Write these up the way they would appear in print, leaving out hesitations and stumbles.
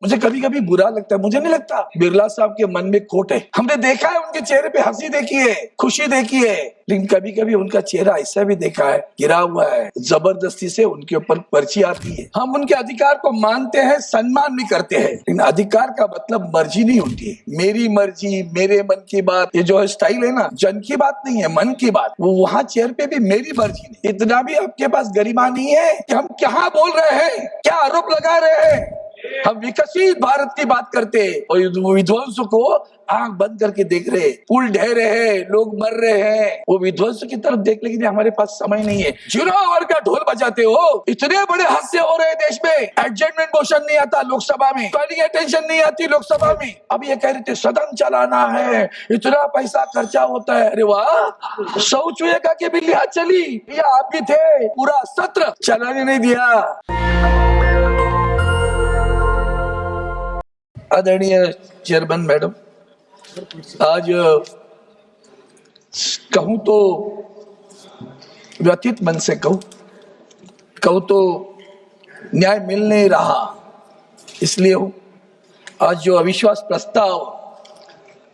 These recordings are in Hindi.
मुझे कभी कभी बुरा लगता है, मुझे नहीं लगता बिरला साहब के मन में खोट है। हमने देखा है उनके चेहरे पे हंसी देखी है, खुशी देखी है, लेकिन कभी कभी उनका चेहरा ऐसा भी देखा है गिरा हुआ है, जबरदस्ती से उनके ऊपर पर्ची आती है। हम उनके अधिकार को मानते हैं, सम्मान भी करते हैं, लेकिन अधिकार का मतलब मर्जी नहीं होती है। मेरी मर्जी, मेरे मन की बात, ये जो स्टाइल है ना, जन की बात नहीं है, मन की बात, वो वहाँ चेयर पे भी मेरी मर्जी नहीं। इतना भी आपके पास गरिमा नहीं है कि हम क्या बोल रहे हैं, क्या आरोप लगा रहे हैं। हम विकसित भारत की बात करते हैं और विध्वंस को आंख बंद करके देख रहे हैं। पुल ढह रहे हैं, लोग मर रहे हैं, वो विध्वंस की तरफ देख, लेकिन हमारे पास समय नहीं है। 0 आवर का ढोल बजाते हो, इतने बड़े हादसे हो रहे हैं देश में, एडजमेंट मोशन नहीं आता लोकसभा में, कॉलिंग अटेंशन नहीं आती लोकसभा में। अब ये कह रहे थे सदन चलाना है, इतना पैसा खर्चा होता है। अरे वाह, शौच हुएगा कि बिल्ली हाथ चली, या आप भी थे, पूरा सत्र चलाने नहीं दिया। आदरणीय चेयरमैन मैडम, आज कहूं तो व्यथित मन से कहूं तो न्याय मिल नहीं रहा, इसलिए हूं। आज जो अविश्वास प्रस्ताव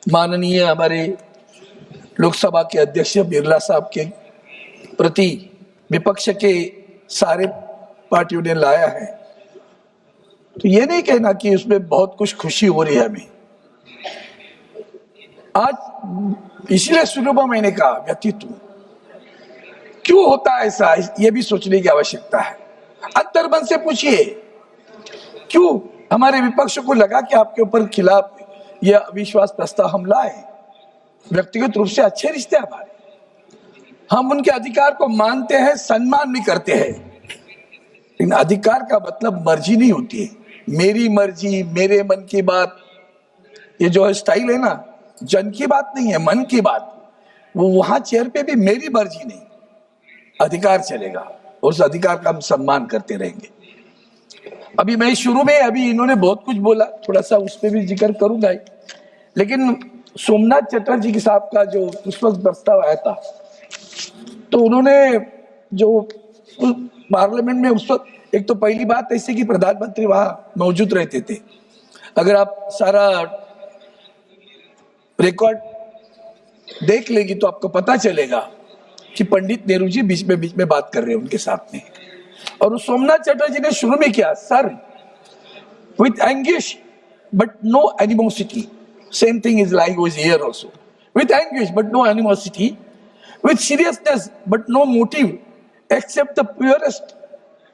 माननीय हमारे लोकसभा के अध्यक्ष बिरला साहब के प्रति विपक्ष के सारे पार्टियों ने लाया है, तो ये नहीं कहना कि उसमें बहुत कुछ खुशी हो रही है हमें। आज इसलिए शुरू में मैंने कहा व्यतीत हूं, क्यों होता है ऐसा, ये भी सोचने की आवश्यकता है। अंतर्मन से पूछिए, क्यों हमारे विपक्ष को लगा कि आपके ऊपर खिलाफ यह अविश्वास प्रस्ताव हम लाए। व्यक्तिगत रूप से अच्छे रिश्ते हमारे, हम उनके अधिकार को मानते हैं, सम्मान भी करते हैं, लेकिन अधिकार का मतलब मर्जी नहीं होती है। मेरी मर्जी, मेरे मन की बात, ये जो स्टाइल है ना, जन की बात नहीं है, मन की बात, वो वहां चेयर पे भी मेरी मर्जी नहीं, अधिकार चलेगा, उस अधिकार का हम सम्मान करते रहेंगे। अभी मैं शुरू में, अभी इन्होंने बहुत कुछ बोला, थोड़ा सा उस पर भी जिक्र करूंगा, लेकिन सोमनाथ चटर्जी के साहब का जो उस वक्त प्रस्ताव आया था, तो उन्होंने जो पार्लियामेंट में उस वक्त, एक तो पहली बात ऐसी कि प्रधानमंत्री वहां मौजूद रहते थे। अगर आप सारा रिकॉर्ड देख लेगी तो आपको पता चलेगा कि पंडित नेहरू जी बीच में बात कर रहे हैं उनके साथ में, और उस सोमनाथ चटर्जी ने शुरू में किया, sir with anguish but no animosity, same thing is like was here also, with anguish but no animosity, with seriousness but no motive except the purest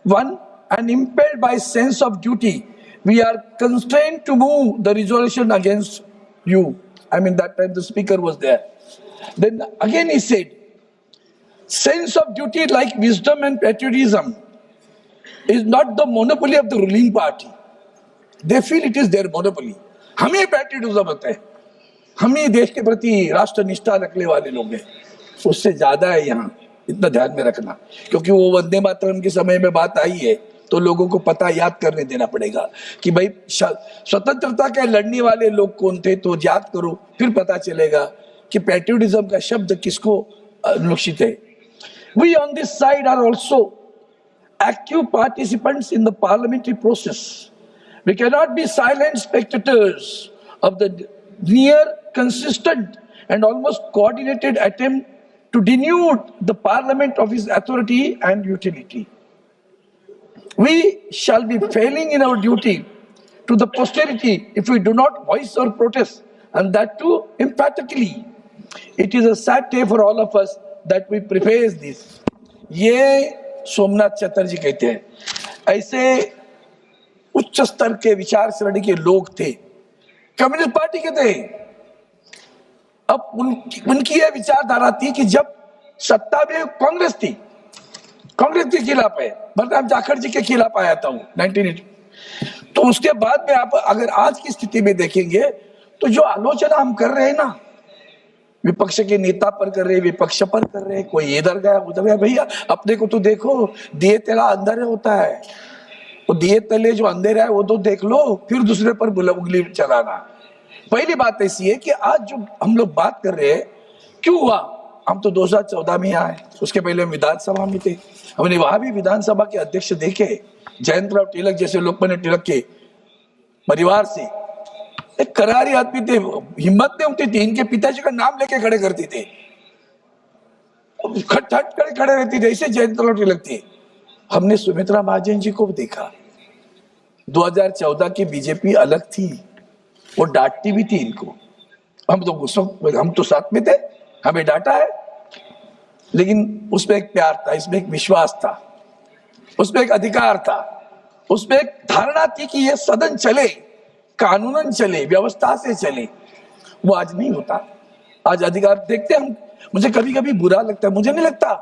one, and impelled by sense of duty, we are constrained to move the resolution against you. I mean, that time the speaker was there. Then again he said, sense of duty like wisdom and patriotism is not the monopoly of the ruling party. They feel it is their monopoly. हमें patriotism होता है, हम ही देश के प्रति राष्ट्र निष्ठा रखने वाले लोग हैं, उससे ज्यादा है यहाँ, इतना ध्यान में रखना। क्योंकि वो वंदे मातरम के समय में बात आई है तो लोगों को पता याद करने देना पड़ेगा कि भाई स्वतंत्रता के लड़ने वाले लोग कौन थे, तो याद करो, फिर पता चलेगा कि पैट्रियोटिज्म का शब्द किसको अनुष्ठित है। We on this side are also active participants in the parliamentary process. We can not be silent spectators of the near, consistent and almost coordinated attempt to denude the parliament of its authority and utility. We shall be failing in our duty to the posterity if we do not voice our protest, and that too emphatically. It is a sad day for all of us that we preface this. ये सोमनाथ चटर्जी कहते हैं। ऐसे उच्च स्तर के विचार श्रेणी के लोग थे, कम्युनिस्ट पार्टी के थे। अब उनकी यह विचारधारा थी कि जब सत्ता में कांग्रेस थी, कांग्रेस के खिलाफ है, बलराम जाखड़ जी के खिलाफ आया था 1980, तो उसके बाद में आप अगर आज की स्थिति में देखेंगे तो जो आलोचना हम कर रहे हैं ना, विपक्ष के नेता पर कर रहे, विपक्ष पर कर रहे, कोई इधर गया उधर गया, भैया अपने को तो देखो, दिए तेरा अंदर होता है, वो दिए तले जो अंधेरा है वो तो देख लो, फिर दूसरे पर उंगली चलाना। पहली बात ऐसी है कि आज जो हम लोग बात कर रहे हैं, क्यों हुआ, हम तो 2014 में आए, उसके पहले हम विधानसभा में थे, हमने वहां भी विधानसभा के अध्यक्ष देखे, जयंतराव तिलक जैसे, लोकमान्य तिलक के परिवार से, एक करारी आदमी थे, हिम्मत नहीं होती थी, इनके पिताजी का नाम लेके खड़े करते थे, खट खट खड़े खड़े रहती थे, ऐसे जयंत लौटी लगती है। हमने सुमित्रा महाजन जी को देखा, 2014 की बीजेपी अलग थी, वो डांटती भी थी इनको, हम तो साथ में थे, हमें डांटा है, लेकिन उसमें एक प्यार था, इसमें एक विश्वास था, उसमें एक अधिकार था, उसमें एक धारणा थी कि ये सदन चले, कानूनन चले, व्यवस्था से चले। वो आज नहीं होता। आज अधिकार देखते हम, मुझे कभी कभी बुरा लगता है, मुझे नहीं लगता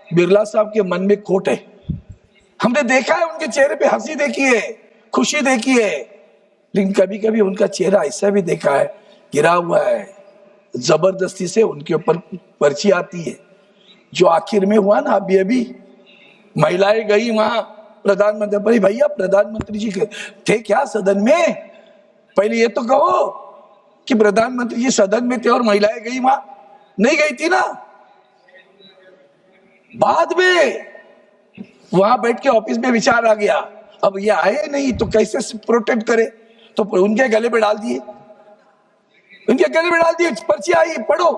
बिरला साहब के मन में खोट है। हमने देखा है, उनके चेहरे पे हंसी देखी है, खुशी देखी है, लेकिन कभी कभी उनका चेहरा ऐसा भी देखा है, गिरा हुआ है, जबरदस्ती से उनके ऊपर पर्ची आती है। जो आखिर में हुआ ना, अभी महिलाएं गई वहां, प्रधानमंत्री, भाई भैया प्रधानमंत्री जी थे क्या सदन में? पहले ये तो कहो कि प्रधानमंत्री जी सदन में थे और महिलाएं गई वहां, नहीं गई थी ना। बाद में वहां बैठ के ऑफिस में विचार आ गया, अब ये आए नहीं तो कैसे प्रोटेक्ट करे, तो उनके गले पे डाल दिए, उनके गले में डाल दिए, पर्ची आई, पढ़ो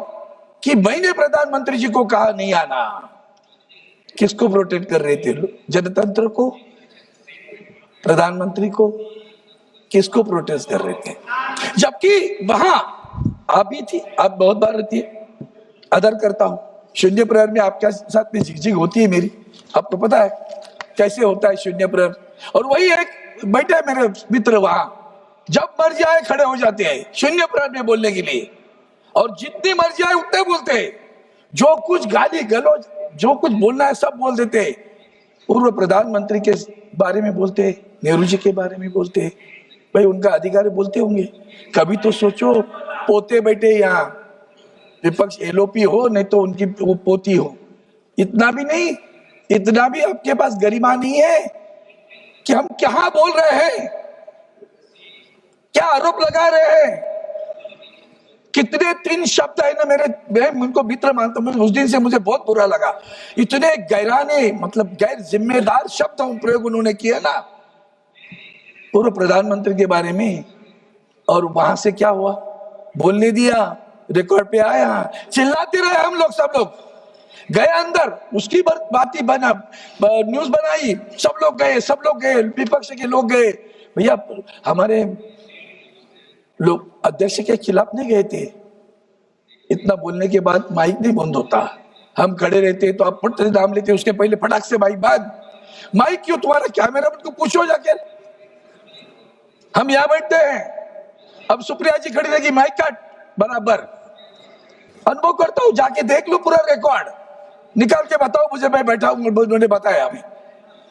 कि मैंने प्रधानमंत्री जी को कहा नहीं आना। किसको प्रोटेक्ट कर रहे थे लोग? जनतंत्र को, प्रधानमंत्री को, किसको प्रोटेस्ट कर रहे थे? जबकि वहां आप भी थी, आप बहुत बार रहती है, आदर करता हूं, शून्य प्रहर में आपके साथ में झिकझिक होती है मेरी, आपको पता है कैसे होता है शून्य प्रहर। और वही एक बैठे मेरे मित्र वहां, जब मर्जी आए खड़े हो जाते हैं शून्य प्रहर में बोलने के लिए, और जितनी मर्जी आए उतने बोलते हैं, जो कुछ गाली गलौज, जो कुछ बोलना है सब बोल देते हैं। पूर्व प्रधानमंत्री के बारे में बोलते हैं, नेहरू जी के बारे में बोलते हैं, भाई उनका अधिकारी बोलते होंगे। कभी तो सोचो, पोते बैठे यहाँ, विपक्ष एलओपी हो नहीं तो उनकी वो पोती हो, इतना भी नहीं, इतना भी आपके पास गरिमा नहीं है कि हम क्या बोल रहे हैं, क्या आरोप लगा रहे हैं। कितने 3 शब्द है ना, मैं उनको मित्र मानता हूं, उस दिन से मुझे बहुत बुरा लगा, इतने गैराने, मतलब गैर जिम्मेदार शब्द प्रयोग उन्होंने किया ना पूर्व प्रधानमंत्री के बारे में। और वहां से क्या हुआ, बोलने दिया, रिकॉर्ड पे आया, चिल्लाते रहे हम लोग, सब लोग गए अंदर, उसकी बात ही बना, न्यूज बनाई, सब लोग गए, विपक्ष के लोग गए। भैया हमारे लोग अध्यक्ष के खिलाफ नहीं गए थे, इतना बोलने के बाद माइक नहीं बंद होता, हम खड़े रहते तो आप फट से नाम लेते, उसके पहले फटाक से माइक बंद। माइक क्यों? तुम्हारा कैमरा उनको पूछो जाके, हम यहाँ बैठते हैं, अब सुप्रिया जी खड़ी रहेगी, माइक काट बराबर। अनुभव करता हूँ, जाके देख लो पूरा रिकॉर्ड, निकाल के बताओ मुझे, मैं बैठा हूँ, उन्होंने बताया हमें।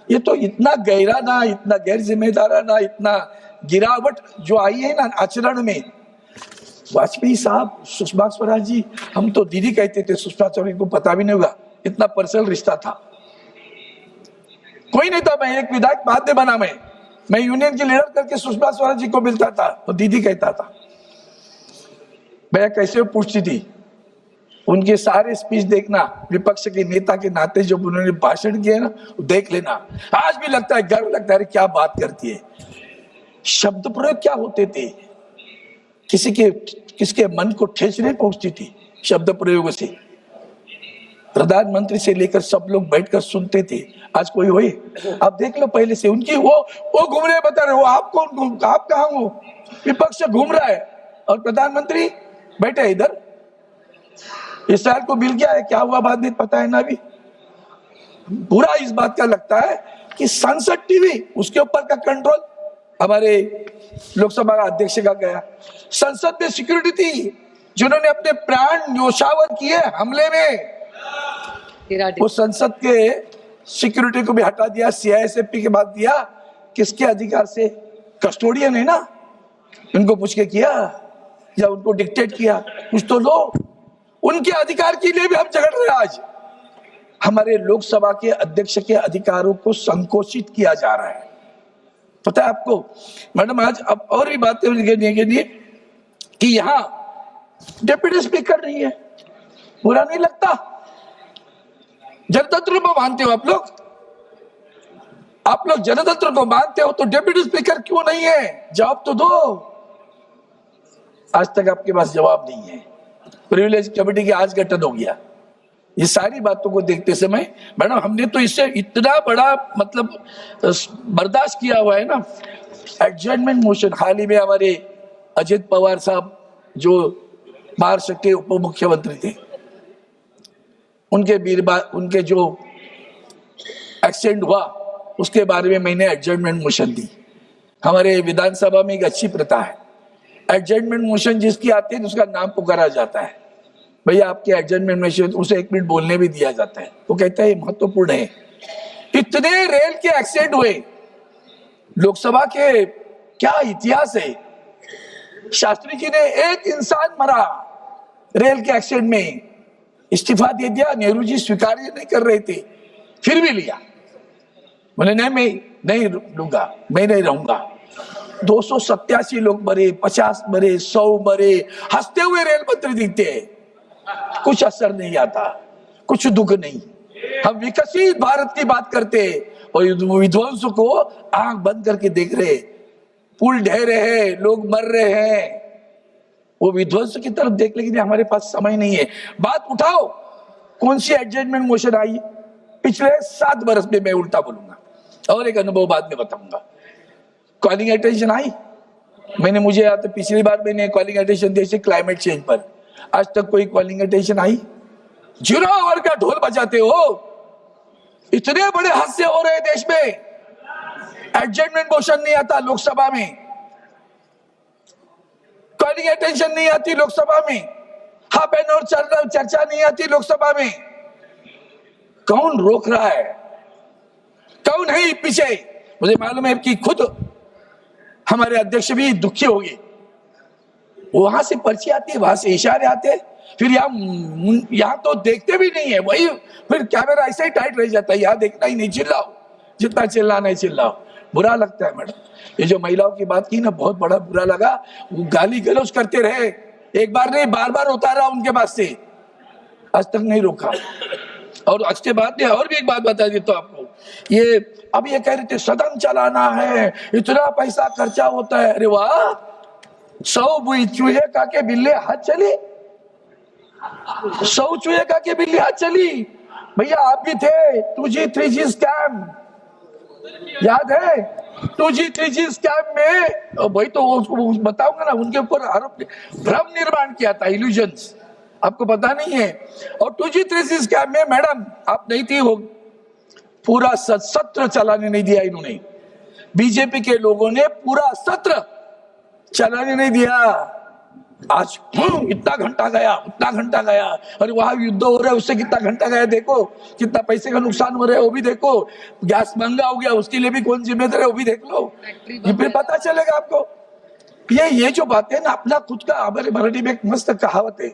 ये तो इतना गहरा ना, इतना गैर जिम्मेदार ना, इतना गिरावट जो आई है ना आचरण में। वाजपेयी साहब, सुषमा स्वराज जी, हम तो दीदी कहते थे, सुषमा स्वराज को पता भी नहीं होगा, इतना पर्सनल रिश्ता था, कोई नहीं था। मैं एक विधायक बाद में बना, मैं यूनियन की लीडर करके सुषमा स्वराज जी को मिलता था तो दीदी कहता था। भैया कैसे पूछती थी, उनके सारे स्पीच देखना, विपक्ष के नेता के नाते जो उन्होंने भाषण किए ना, देख लेना, आज भी लगता है, गर्व लगता है, क्या बात करती है। शब्द प्रयोग क्या होते थे, किसके मन को ठेस नहीं पहुंचती थी शब्द प्रयोग से। प्रधानमंत्री से लेकर सब लोग बैठकर सुनते थे। आज कोई होए, आप देख लो, पहले से उनकी वो घूम रहे, बता रहे हो आप कौन, आप कहाँ हो, विपक्ष घूम रहा है और प्रधानमंत्री बैठे इधर। इसराइल को मिल गया है, क्या हुआ बाद में पता है ना। अभी बुरा इस बात का लगता है कि संसद टीवी, उसके ऊपर का कंट्रोल हमारे लोकसभा अध्यक्ष का गया। संसद में सिक्योरिटी थी, जिन्होंने अपने प्राण न्योछावर किए हमले में, वो संसद के सिक्योरिटी को भी हटा दिया, सीआईएसएफपी के बाद दिया, किसके अधिकार से? कस्टोडियन है ना, उनको पूछ के किया या उनको डिक्टेट किया? कुछ तो लो। उनके अधिकार के लिए भी हम झगड़ रहे हैं। आज हमारे लोकसभा के अध्यक्ष के अधिकारों को संकोचित किया जा रहा है, पता है आपको मैडम। आज अब और भी बातें के लिए कि यहाँ डिप्टी स्पीकर नहीं है, बुरा नहीं लगता? जनतंत्र में मानते हो आप लोग? आप लोग जनतंत्र को मानते हो तो डिप्टी स्पीकर क्यों नहीं है? जवाब तो दो। आज तक आपके पास जवाब नहीं है। प्रिविलेज कमेटी के आज गठन हो गया। ये सारी बातों को देखते समय मैडम हमने तो इससे इतना बड़ा मतलब बर्दाश्त किया हुआ है ना। एडजर्नमेंट मोशन हाल ही में हमारे अजित पवार साहब जो महाराष्ट्र के उप मुख्यमंत्री थे, उनके जो एक्सीडेंट हुआ उसके बारे में मैंने एडजर्नमेंट मोशन दी। हमारे विधानसभा में एक अच्छी प्रथा है, एडजर्नमेंट मोशन जिसकी आती है उसका नाम पुकारा जाता है, भैया आपके एडजर्नमेंट मोशन, उसे 1 मिनट बोलने भी दिया जाता है। वो कहता है ये महत्वपूर्ण है। इतने रेल के एक्सीडेंट हुए, लोकसभा के क्या इतिहास है। शास्त्री जी ने एक इंसान मरा रेल के एक्सीडेंट में, इस्तीफा दे दिया। नेहरू जी स्वीकार नहीं कर रहे थे, फिर भी लिया। बोले नहीं मैं नहीं लूंगा, मैं नहीं रहूंगा। 287 लोग मरे, 50 मरे, 100 मरे, हंसते हुए रेल मंत्री दिखते हैं, कुछ असर नहीं आता, कुछ दुख नहीं। हम विकसित भारत की बात करते और विध्वंस को आंख बंद करके देख रहे। पुल ढह रहे हैं, लोग मर रहे हैं, वो विध्वंस की तरफ देख, लेकिन हमारे पास समय नहीं है। बात उठाओ, कौन सी एडजस्टमेंट मोशन आई पिछले 7 बरस में? मैं उल्टा बोलूंगा और एक अनुभव बाद में बताऊंगा। कॉलिंग अटेंशन आई, मुझे याद है पिछली बार मैंने calling attention the climate change पर, आज तक कोई कॉलिंग अटेंशन आई? 0 आवर का ढोल बजाते हो। इतने बड़े हादसे हो रहे देश में, एडजस्टमेंट मोशन नहीं आता लोकसभा में, कॉलिंग अटेंशन नहीं आती लोकसभा में, हाफ एन आवर चर्चा नहीं आती लोकसभा में। कौन रोक रहा है? कौन है पीछे? मुझे मालूम है कि खुद हमारे अध्यक्ष भी दुखी होंगे। वहां से पर्ची आती है, वहां से इशारे आते हैं, फिर यहाँ तो देखते भी नहीं है। वही फिर कैमरा ऐसे ही टाइट रह जाता है, यहाँ देखना ही नहीं, चिल्लाओ जितना चिल्लाना है चिल्लाओ। बुरा लगता है मैडम। ये जो महिलाओं की बात की ना, बहुत बड़ा बुरा लगा। वो गाली गलौज करते रहे, एक बार नहीं बार बार उतारा उनके पास से, आज तक नहीं रोका। और आज के बाद में और भी एक बात बता देता हूं आपको, ये अब ये कह रहे थे सदन चलाना है, इतना पैसा खर्चा होता है। अरे वाह, 100 चूहे का के बिल्ले हाथ चली, 100 चूहे का के बिल्ली हाथ चली। भैया आप भी थे 2G 3G स्कैम, याद है? 2G 3G स्कैम में वही तो उसको बताऊंगा ना, उनके ऊपर आरोप भ्रम निर्माण किया था, इल्यूजन्स, आपको पता नहीं है। और 2G 3G स्कैम में मैडम आप नहीं थी, हो पूरा सत्र चलाने नहीं दिया इन्होंने। बीजेपी के लोगों ने पूरा सत्र चलाने नहीं दिया। आज इतना घंटा गया, उतना घंटा गया, और वहां युद्ध हो रहा है, उससे कितना घंटा गया देखो, कितना पैसे का नुकसान हो रहा है वो भी देखो, गैस महंगा हो गया उसके लिए भी कौन जिम्मेदार है वो भी देख लो, ये फिर पता चलेगा आपको। ये जो बातें ना, अपना खुद का, हमारे मराठी में एक मस्त कहावत है,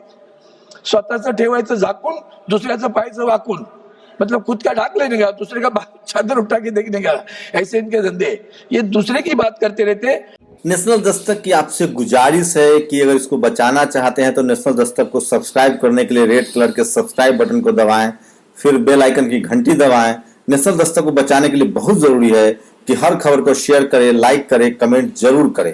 स्वतःचं ठेवायचं झाकून दुसऱ्याचं पाहायचं वाकून, मतलब खुद का ढाक लेने का, दूसरे का चादर उठा के देखने का, ऐसे इनके धंधे। ये दूसरे की बात करते रहते। नेशनल दस्तक की आपसे गुजारिश है कि अगर इसको बचाना चाहते हैं तो नेशनल दस्तक को सब्सक्राइब करने के लिए रेड कलर के सब्सक्राइब बटन को दबाएं, फिर बेल आइकन की घंटी दबाएं। नेशनल दस्तक को बचाने के लिए बहुत जरूरी है कि हर खबर को शेयर करें, लाइक करें, कमेंट जरूर करें।